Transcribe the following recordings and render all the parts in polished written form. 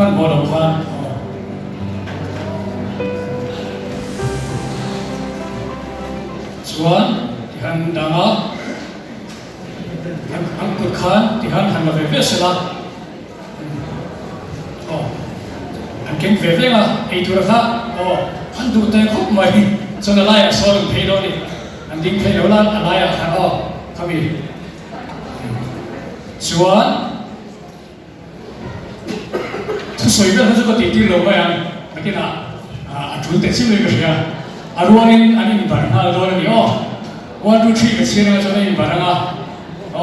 มันบ่ลงฟ้าส่วนที่หันดังอ่ะหันกุดขันที่หันมาเวสละอ๋อหันเก่งเวละไอ้ตัวละอ๋อหันดูแต่คุกใหม่ส่วนอะไรอ่ะส่วนเพลย์นี่หันดิ้งเพลย์ละอะไรอ่ะหันอ๋อทำอีส่วน随便他这个弟弟老外啊，那个准得心里个谁啊？如果你明白了，如果你1 2 3个切那个说的明白了吗？1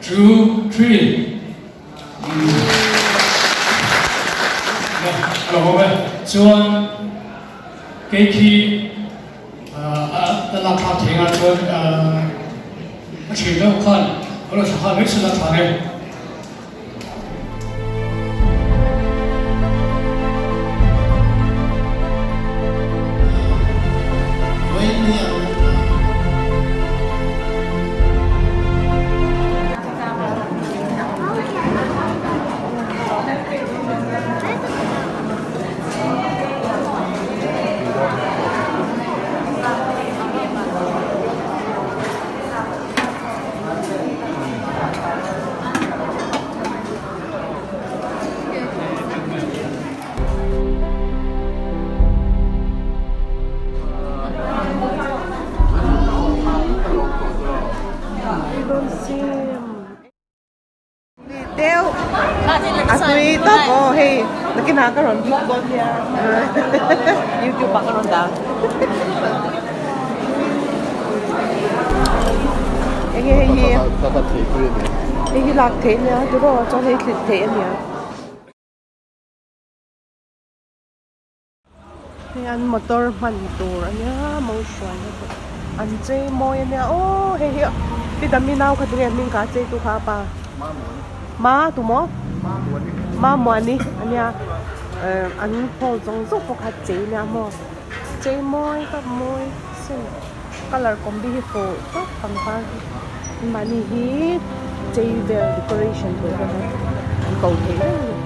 2 3，老伙伴，希望给起那拉长听啊，说前头看，或者是看没事拉长的。Teo, aku itu oh hey, lagi nak karon YouTube ya, YouTube pak karon dah. Ini ini lạc thế nhá, tôi đó cho thấy thế nhá. Thì ăn motor man motor nhá, mau xoay nhá. Ăn chơi mồi nhá, oh hey hey, đi đâm mi nào khát riêng mình cá chơi tu khá pa. Ma tu mo ma mo ni ania an ho jong zo ko kha che nya mo che moi ka moi sin color combi fo to pang pa mani hi che the decoration to ka an ko the